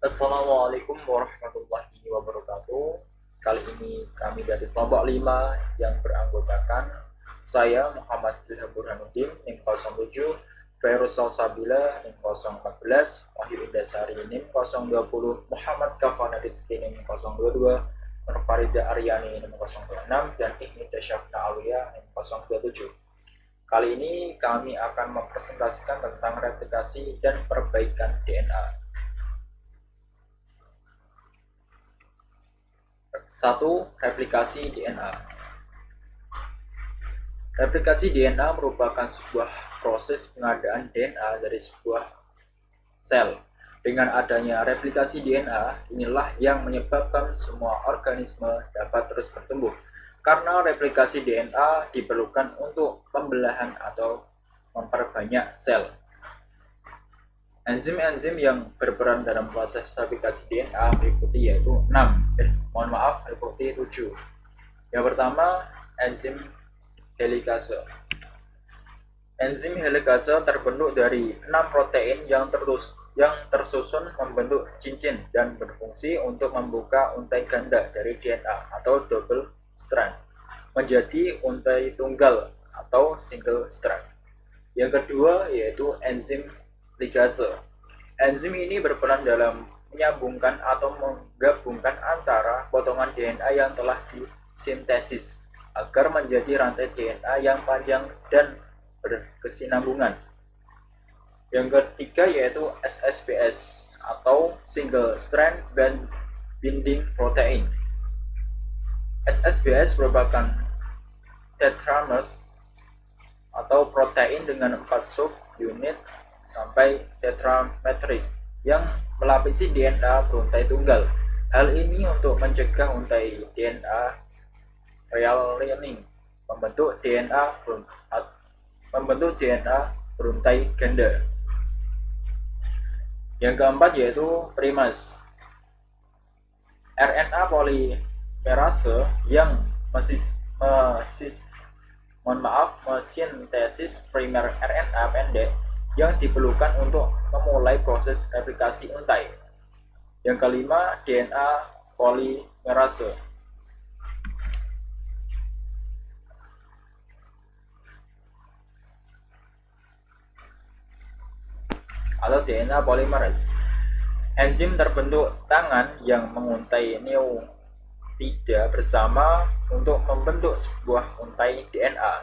Assalamualaikum warahmatullahi wabarakatuh. Kali ini kami dari kelompok 5 yang beranggotakan saya Muhammad Ilham Burhanuddin NIM 07, Fairusal Sabila NIM 014, Wahyu Indasari NIM 020, Muhammad Kafana Rizki NIM 022, Nurfarida Aryani NIM 026, dan Ihmida Syafna Aliyah NIM 027. Kali ini kami akan mempresentasikan tentang replikasi dan perbaikan DNA. 1. Replikasi DNA. Replikasi DNA merupakan sebuah proses pengadaan DNA dari sebuah sel. Dengan adanya replikasi DNA, inilah yang menyebabkan semua organisme dapat terus bertumbuh. Karena replikasi DNA diperlukan untuk pembelahan atau memperbanyak sel. Enzim-enzim yang berperan dalam proses replikasi DNA meliputi yaitu 6. Meliputi 7. Yang pertama, enzim helikase. Enzim helikase terbentuk dari 6 protein yang tersusun membentuk cincin dan berfungsi untuk membuka untai ganda dari DNA atau double strand menjadi untai tunggal atau single strand. Yang kedua yaitu enzim ligase. Enzim ini berperan dalam menyambungkan atau menggabungkan antara potongan DNA yang telah disintesis agar menjadi rantai DNA yang panjang dan berkesinambungan. Yang ketiga yaitu SSBS atau Single Strand Binding Protein. SSBS merupakan tetramers atau protein dengan 4 subunit sampai tetrametrik yang melapisi DNA beruntai tunggal. Hal ini untuk mencegah untai DNA real-lining membentuk DNA beruntai ganda. Yang keempat yaitu primase. RNA polimerase yang mesintesis primer RNA pendek yang diperlukan untuk memulai proses replikasi untai. Yang kelima, DNA polimerase atau DNA polymerase. Enzim terbentuk tangan yang menguntai nukleotida bersama untuk membentuk sebuah untai DNA.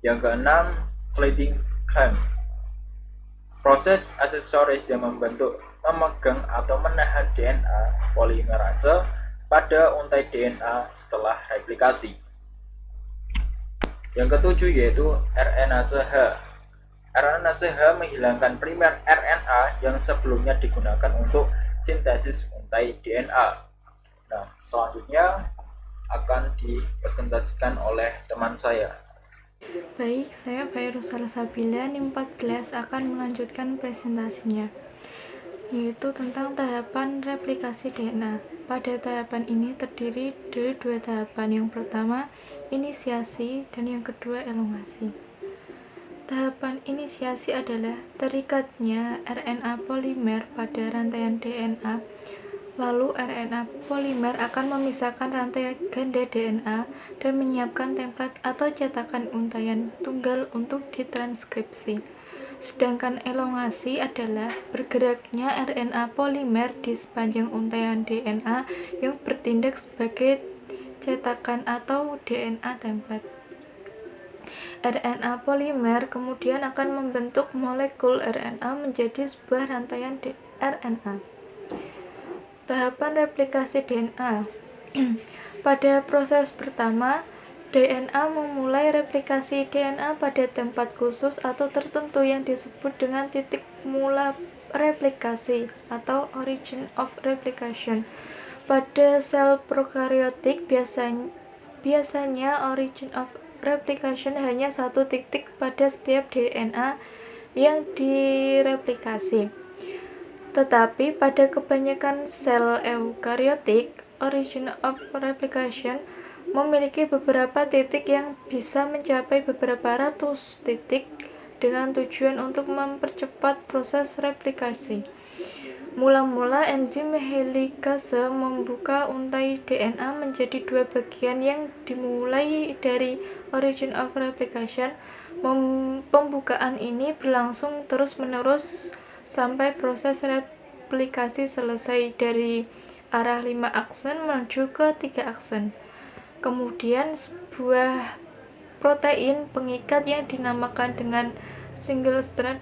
Yang keenam, sliding clamp. Proses aksesoris yang memegang atau menahan DNA polimerase pada untai DNA setelah replikasi. Yang ketujuh yaitu RNase H. RNase H menghilangkan primer RNA yang sebelumnya digunakan untuk sintesis untai DNA. Nah, selanjutnya akan dipresentasikan oleh teman saya. Baik, saya Fairusal Sabila NIM 14 akan melanjutkan presentasinya, yaitu tentang tahapan replikasi DNA. Pada tahapan ini terdiri dari 2 tahapan. Yang pertama, inisiasi, dan yang kedua, elongasi. Tahapan inisiasi adalah terikatnya RNA polimer pada rantaian DNA. Lalu RNA polimer akan memisahkan rantai ganda DNA dan menyiapkan template atau cetakan untaian tunggal untuk ditranskripsi. Sedangkan elongasi adalah bergeraknya RNA polimer di sepanjang untaian DNA yang bertindak sebagai cetakan atau DNA template. RNA polimer kemudian akan membentuk molekul RNA menjadi sebuah rantaian RNA. Tahapan replikasi DNA. Pada proses pertama, DNA memulai replikasi DNA pada tempat khusus atau tertentu yang disebut dengan titik mula replikasi atau origin of replication. Pada sel prokaryotik biasanya origin of replication hanya satu titik pada setiap DNA yang direplikasi. Tetapi pada kebanyakan sel eukaryotik, origin of replication memiliki beberapa titik yang bisa mencapai beberapa ratus titik dengan tujuan untuk mempercepat proses replikasi. Mula-mula enzim helikase membuka untai DNA menjadi dua bagian yang dimulai dari origin of replication. Pembukaan ini berlangsung terus-menerus sampai proses replikasi selesai dari arah 5 aksen menuju ke 3 aksen. Kemudian sebuah protein pengikat yang dinamakan dengan single strand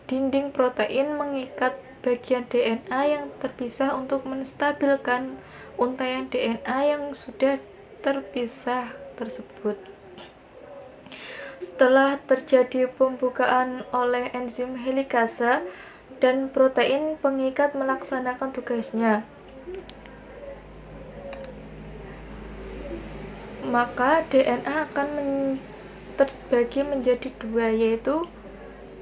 dinding protein mengikat bagian DNA yang terpisah untuk menstabilkan untaian DNA yang sudah terpisah tersebut. Setelah terjadi pembukaan oleh enzim helikase dan protein pengikat melaksanakan tugasnya, maka DNA akan terbagi menjadi dua, yaitu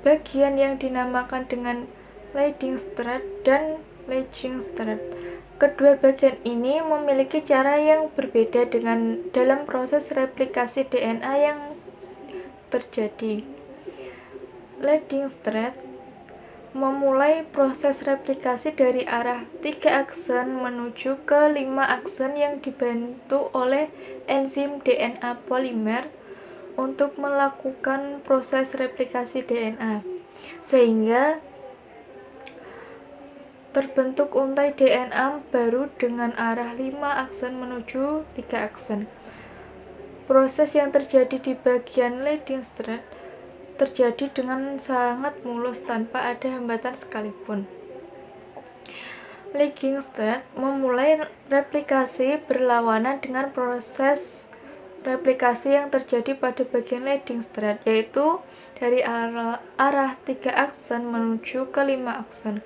bagian yang dinamakan dengan leading strand dan lagging strand. Kedua bagian ini memiliki cara yang berbeda dalam proses replikasi DNA yang terjadi. Leading strand memulai proses replikasi dari arah 3 aksen menuju ke 5 aksen yang dibantu oleh enzim DNA polimer untuk melakukan proses replikasi DNA, sehingga terbentuk untai DNA baru dengan arah 5 aksen menuju 3 aksen. Proses yang terjadi di bagian leading strand terjadi dengan sangat mulus tanpa ada hambatan sekalipun. Lagging strand memulai replikasi berlawanan dengan proses replikasi yang terjadi pada bagian leading strand, yaitu dari arah 3 aksen menuju ke 5 aksen.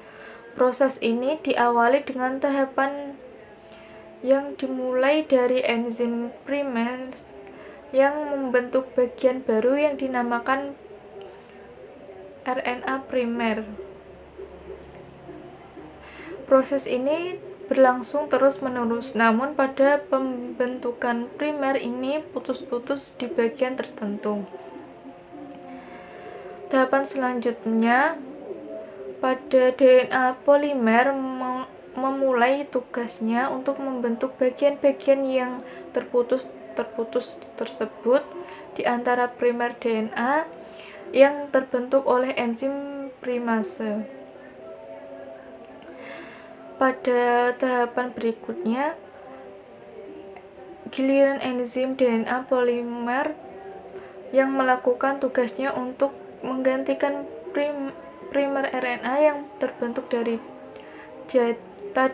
Proses ini diawali dengan tahapan yang dimulai dari enzim primer yang membentuk bagian baru yang dinamakan RNA primer. Proses ini berlangsung terus-menerus, namun pada pembentukan primer ini putus-putus di bagian tertentu. Tahapan selanjutnya, pada DNA polimer memulai tugasnya untuk membentuk bagian-bagian yang terputus tersebut di antara primer DNA yang terbentuk oleh enzim primase. Pada tahapan berikutnya, giliran enzim DNA polimer yang melakukan tugasnya untuk menggantikan primer RNA yang terbentuk dari zeta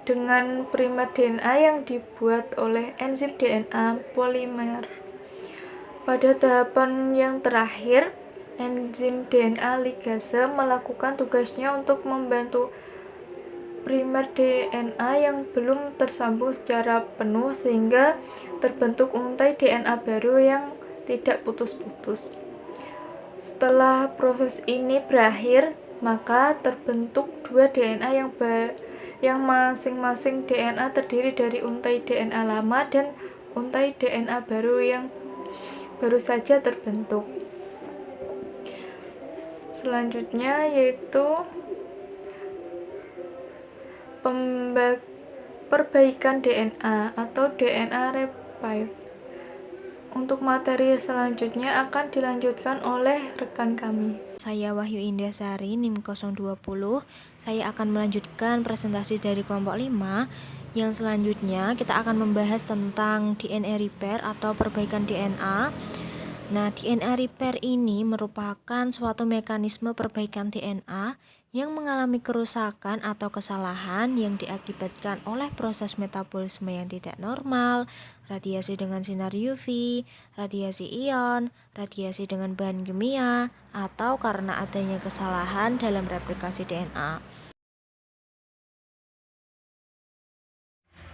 dengan primer DNA yang dibuat oleh enzim DNA polimer. Pada tahapan yang terakhir, enzim DNA ligase melakukan tugasnya untuk membantu primer DNA yang belum tersambung secara penuh sehingga terbentuk untai DNA baru yang tidak putus-putus. Setelah proses ini berakhir, maka terbentuk dua DNA yang masing-masing DNA terdiri dari untai DNA lama dan untai DNA baru yang baru saja terbentuk. Selanjutnya yaitu perbaikan DNA atau DNA repair. Untuk materi selanjutnya akan dilanjutkan oleh rekan kami. Saya Wahyu Indah-Sari, NIM 020. Saya akan melanjutkan presentasi dari kelompok 5. Yang selanjutnya kita akan membahas tentang DNA repair atau perbaikan DNA. Nah, DNA repair ini merupakan suatu mekanisme perbaikan DNA yang mengalami kerusakan atau kesalahan yang diakibatkan oleh proses metabolisme yang tidak normal, radiasi dengan sinar UV, radiasi ion, radiasi dengan bahan kimia, atau karena adanya kesalahan dalam replikasi DNA.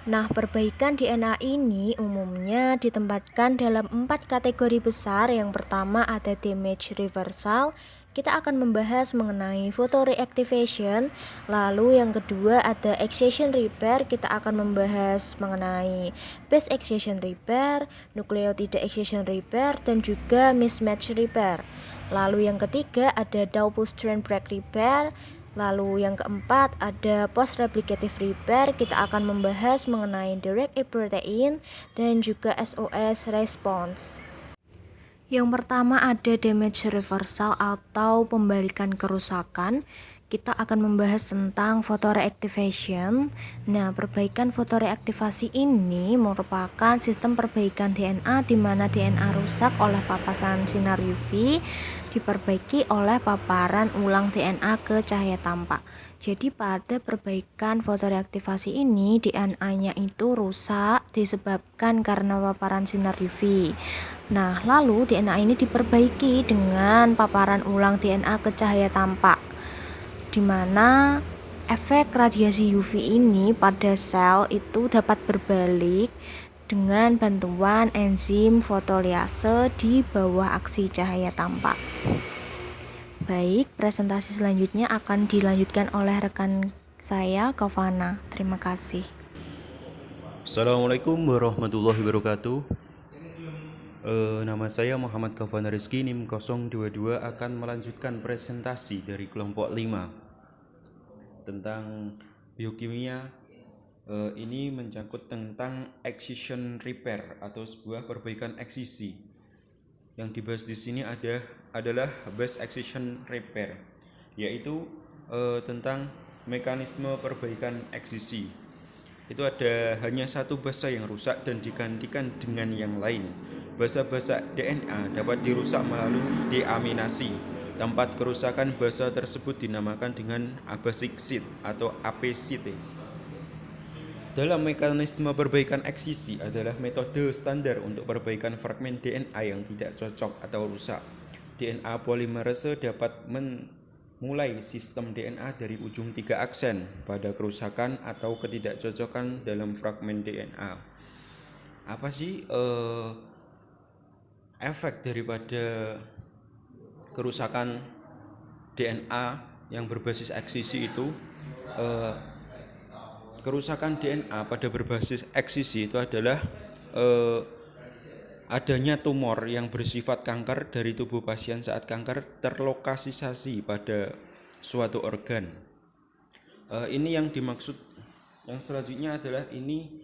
Nah, perbaikan DNA ini umumnya ditempatkan dalam 4 kategori besar. Yang pertama ada damage reversal. Kita akan membahas mengenai photoreactivation. Lalu yang kedua ada excision repair. Kita akan membahas mengenai base excision repair, nucleotide excision repair, dan juga mismatch repair. Lalu yang ketiga ada double strand break repair. Lalu yang keempat ada post replicative repair. Kita akan membahas mengenai direct protein dan juga SOS response. Yang pertama ada damage reversal atau pembalikan kerusakan. Kita akan membahas tentang photoreactivation. Nah, perbaikan photoreaktivasi ini merupakan sistem perbaikan DNA di mana DNA rusak oleh paparan sinar UV diperbaiki oleh paparan ulang DNA ke cahaya tampak. Jadi pada perbaikan fotoreaktivasi ini DNA-nya itu rusak disebabkan karena paparan sinar UV. Nah, lalu DNA ini diperbaiki dengan paparan ulang DNA ke cahaya tampak, di mana efek radiasi UV ini pada sel itu dapat berbalik dengan bantuan enzim fotoliase di bawah aksi cahaya tampak. Baik, presentasi selanjutnya akan dilanjutkan oleh rekan saya, Kavana. Terima kasih. Assalamualaikum warahmatullahi wabarakatuh. Nama saya Muhammad Kavana Rizky, NIM 022 akan melanjutkan presentasi dari kelompok 5 tentang biokimia. Ini mencangkut tentang excision repair atau sebuah perbaikan eksisi. Yang dibahas di sini adalah base excision repair, yaitu tentang mekanisme perbaikan eksisi. Itu ada hanya satu basa yang rusak dan digantikan dengan yang lain. Basa-basa DNA dapat dirusak melalui deaminasi. Tempat kerusakan basa tersebut dinamakan dengan abasic site atau AP site. Dalam mekanisme perbaikan eksisi adalah metode standar untuk perbaikan fragmen DNA yang tidak cocok atau rusak. DNA polimerase dapat memulai sistem DNA dari ujung 3 aksen pada kerusakan atau ketidakcocokan dalam fragmen DNA. Apa sih efek daripada kerusakan DNA yang berbasis eksisi itu? Kerusakan DNA pada berbasis eksisi itu adalah adanya tumor yang bersifat kanker dari tubuh pasien saat kanker terlokalisasi pada suatu organ. Ini yang dimaksud. Yang selanjutnya adalah ini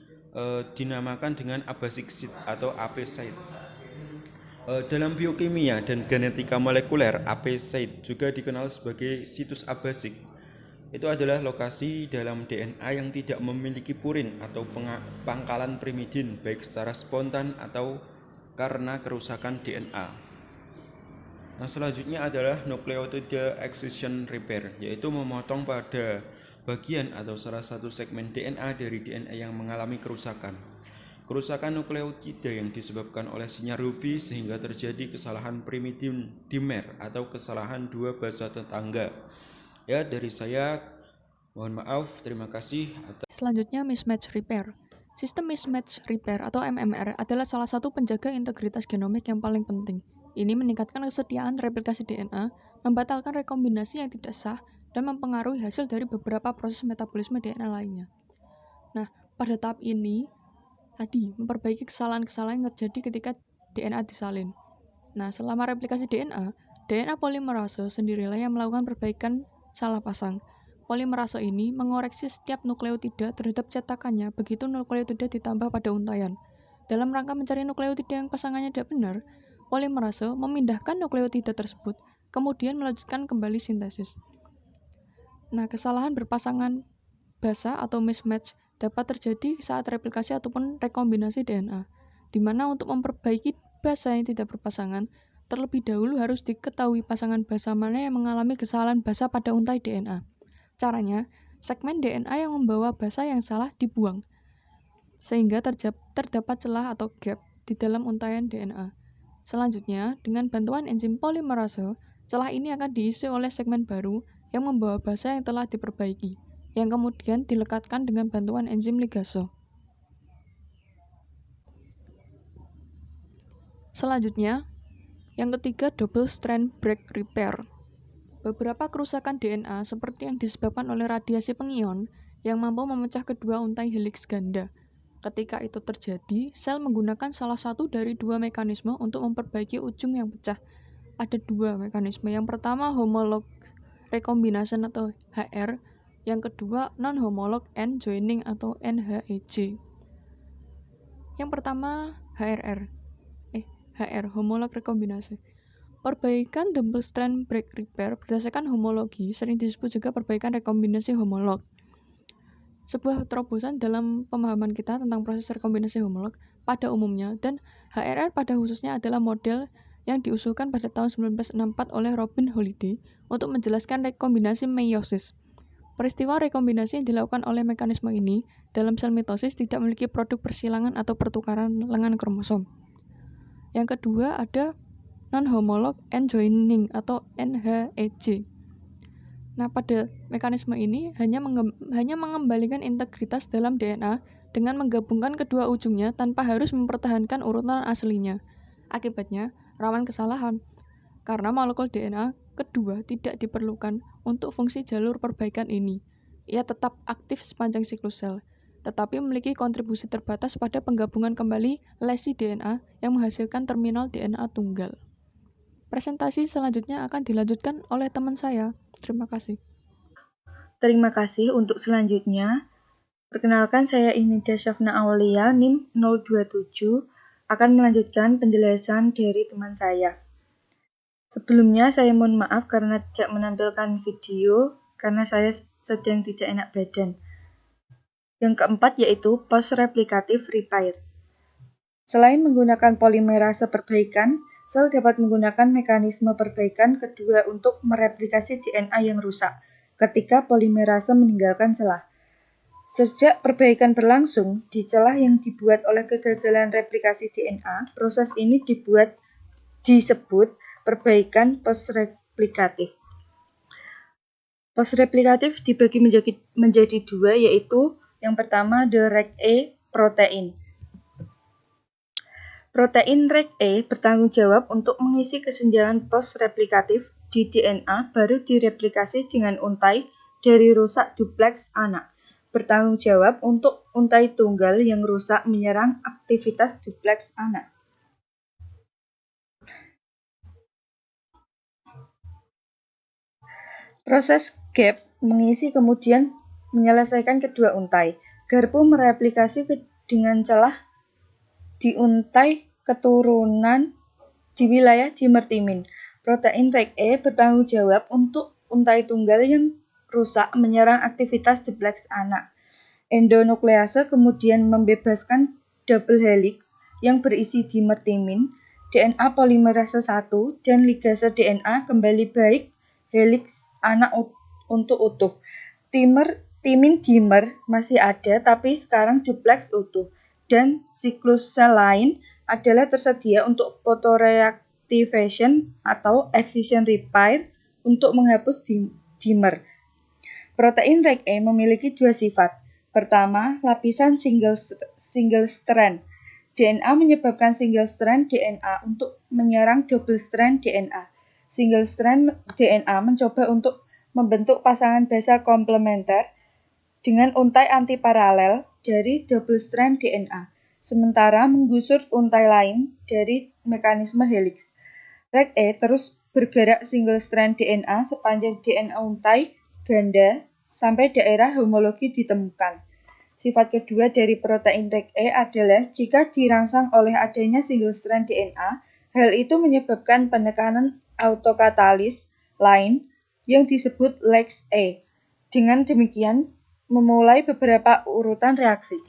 dinamakan dengan abasic site atau AP site. Dalam biokimia dan genetika molekuler, AP site juga dikenal sebagai situs abasik. Itu adalah lokasi dalam DNA yang tidak memiliki purin atau pangkalan pirimidin baik secara spontan atau karena kerusakan DNA. Nah, selanjutnya adalah nucleotide excision repair, yaitu memotong pada bagian atau salah satu segmen DNA dari DNA yang mengalami kerusakan. Kerusakan nukleotida yang disebabkan oleh sinyal UV sehingga terjadi kesalahan pirimidin dimer atau kesalahan dua basa tetangga. Ya, dari saya mohon maaf, terima kasih. Selanjutnya mismatch repair. Sistem mismatch repair atau MMR adalah salah satu penjaga integritas genomik yang paling penting. Ini meningkatkan kesetiaan replikasi DNA, membatalkan rekombinasi yang tidak sah, dan mempengaruhi hasil dari beberapa proses metabolisme DNA lainnya. Nah, pada tahap ini, tadi memperbaiki kesalahan-kesalahan yang terjadi ketika DNA disalin. Nah, selama replikasi DNA polimerase sendirilah yang melakukan perbaikan salah pasang. Polimerase ini mengoreksi setiap nukleotida terhadap cetakannya begitu nukleotida ditambah pada untaian. Dalam rangka mencari nukleotida yang pasangannya tidak benar, polimerase memindahkan nukleotida tersebut, kemudian melanjutkan kembali sintesis. Nah, kesalahan berpasangan basa atau mismatch dapat terjadi saat replikasi ataupun rekombinasi DNA, di mana untuk memperbaiki basa yang tidak berpasangan, terlebih dahulu harus diketahui pasangan basa mana yang mengalami kesalahan basa pada untai DNA. Caranya, segmen DNA yang membawa basa yang salah dibuang, sehingga terdapat celah atau gap di dalam untaian DNA. Selanjutnya, dengan bantuan enzim polimerase, celah ini akan diisi oleh segmen baru yang membawa basa yang telah diperbaiki, yang kemudian dilekatkan dengan bantuan enzim ligase. Selanjutnya, yang ketiga, double strand break repair. Beberapa kerusakan DNA seperti yang disebabkan oleh radiasi pengion yang mampu memecah kedua untai heliks ganda. Ketika itu terjadi, sel menggunakan salah satu dari dua mekanisme untuk memperbaiki ujung yang pecah. Ada dua mekanisme. Yang pertama homolog recombination atau HR. Yang kedua, non-homolog end joining atau NHEJ. Yang pertama, HR, homolog rekombinasi. Perbaikan double strand break repair berdasarkan homologi sering disebut juga perbaikan rekombinasi homolog. Sebuah terobosan dalam pemahaman kita tentang proses rekombinasi homolog pada umumnya, dan HRR pada khususnya adalah model yang diusulkan pada tahun 1964 oleh Robin Holliday untuk menjelaskan rekombinasi meiosis. Peristiwa rekombinasi yang dilakukan oleh mekanisme ini dalam sel mitosis tidak memiliki produk persilangan atau pertukaran lengan kromosom. Yang kedua ada non-homolog end joining atau NHEJ. Nah, pada mekanisme ini hanya mengembalikan integritas dalam DNA dengan menggabungkan kedua ujungnya tanpa harus mempertahankan urutan aslinya. Akibatnya, rawan kesalahan, karena molekul DNA kedua tidak diperlukan untuk fungsi jalur perbaikan ini. Ia tetap aktif sepanjang siklus sel, tetapi memiliki kontribusi terbatas pada penggabungan kembali lesi DNA yang menghasilkan terminal DNA tunggal. Presentasi selanjutnya akan dilanjutkan oleh teman saya. Terima kasih. Terima kasih. Untuk selanjutnya, perkenalkan saya Inida Syafna Aulia, NIM 027, akan melanjutkan penjelasan dari teman saya. Sebelumnya saya mohon maaf karena tidak menampilkan video, karena saya sedang tidak enak badan. Yang keempat yaitu post-replicative repair. Selain menggunakan polimerase perbaikan, sel dapat menggunakan mekanisme perbaikan kedua untuk mereplikasi DNA yang rusak ketika polimerase meninggalkan celah. Sejak perbaikan berlangsung di celah yang dibuat oleh kegagalan replikasi DNA, proses ini disebut perbaikan post-replikatif. Post-replikatif dibagi menjadi dua, yaitu yang pertama the REC-A protein. Protein REC-A bertanggung jawab untuk mengisi kesenjangan post-replikatif di DNA baru direplikasi dengan untai dari rusak duplex anak. Bertanggung jawab untuk untai tunggal yang rusak menyerang aktivitas duplex anak. Proses gap mengisi kemudian menyelesaikan kedua untai. Garpu mereplikasi dengan celah di untai keturunan di wilayah dimertimin. Protein REC-A bertanggung jawab untuk untai tunggal yang rusak menyerang aktivitas duplex anak. Endonuklease kemudian membebaskan double helix yang berisi dimertimin, DNA polimerase 1, dan ligase DNA kembali baik helix anak untuk utuh. Timin dimer masih ada, tapi sekarang duplex utuh. Dan siklus sel lain adalah tersedia untuk photoreactivation atau excision repair untuk menghapus dimer. Protein REC-A memiliki dua sifat. Pertama, lapisan single strand. DNA menyebabkan single strand DNA untuk menyerang double strand DNA. Single strand DNA mencoba untuk membentuk pasangan basa komplementer dengan untai antiparalel dari double strand DNA, sementara menggusur untai lain dari mekanisme helix. REC-A terus bergerak single strand DNA sepanjang DNA untai ganda sampai daerah homologi ditemukan. Sifat kedua dari protein REC-A adalah jika dirangsang oleh adanya single strand DNA, hal itu menyebabkan penekanan autokatalis lain yang disebut LEX-A. Dengan demikian, memulai beberapa urutan reaksi.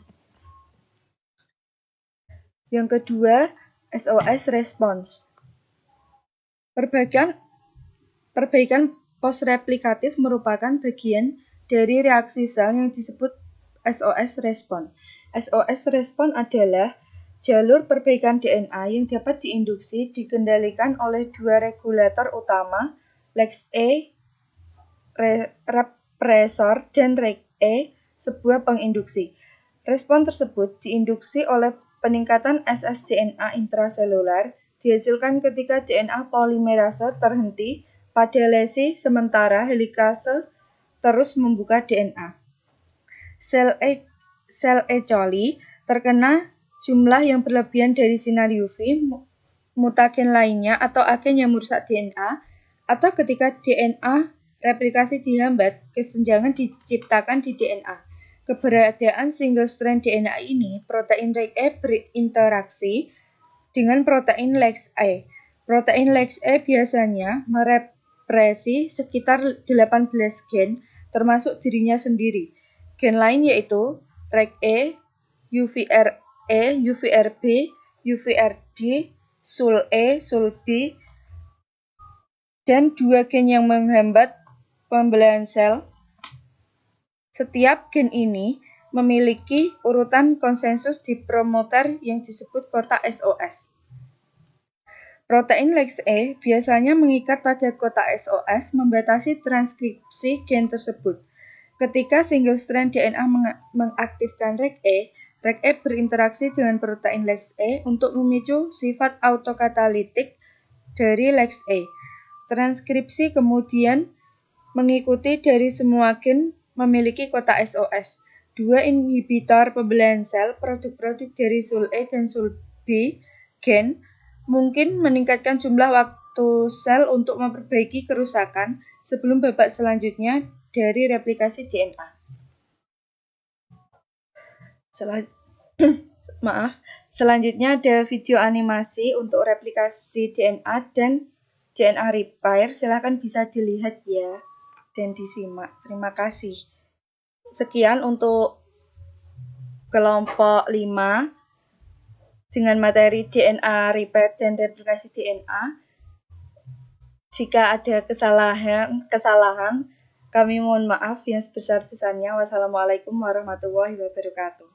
Yang kedua, SOS response. Perbaikan post-replikatif merupakan bagian dari reaksi sel yang disebut SOS response. SOS response adalah jalur perbaikan DNA yang dapat diinduksi dikendalikan oleh dua regulator utama, LEX-A represor dan REC-A sebuah penginduksi. Respon tersebut diinduksi oleh peningkatan ssDNA intraselular dihasilkan ketika DNA polimerase terhenti pada lesi sementara helikase terus membuka DNA. Sel E. coli terkena jumlah yang berlebihan dari sinar UV, mutagen lainnya atau agen yang merusak DNA, atau ketika DNA replikasi dihambat, kesenjangan diciptakan di DNA. Keberadaan single strand DNA ini, protein REG-E berinteraksi dengan protein LEX-E. Protein LEX-E biasanya merepresi sekitar 18 gen, termasuk dirinya sendiri. Gen lain yaitu REG-E, UVR-E, UVR-B, UVR-D, SUL-E, SUL-B, dan 2 gen yang menghambat pembelahan sel. Setiap gen ini memiliki urutan konsensus di promoter yang disebut kotak SOS. Protein LEX-E biasanya mengikat pada kotak SOS membatasi transkripsi gen tersebut. Ketika single strand DNA mengaktifkan REG-E, REG-E berinteraksi dengan protein LEX-E untuk memicu sifat autokatalitik dari LEX-E. Transkripsi kemudian mengikuti dari semua gen memiliki kotak SOS. 2 inhibitor pembelahan sel, produk-produk dari SUL-E dan SUL-B gen, mungkin meningkatkan jumlah waktu sel untuk memperbaiki kerusakan sebelum babak selanjutnya dari replikasi DNA. Selanjutnya ada video animasi untuk replikasi DNA dan DNA repair. Silahkan bisa dilihat ya dan disimak. Terima kasih. Sekian untuk kelompok 5 dengan materi DNA repair dan replikasi DNA. Jika ada kesalahan, kami mohon maaf yang sebesar-besarnya. Wassalamualaikum warahmatullahi wabarakatuh.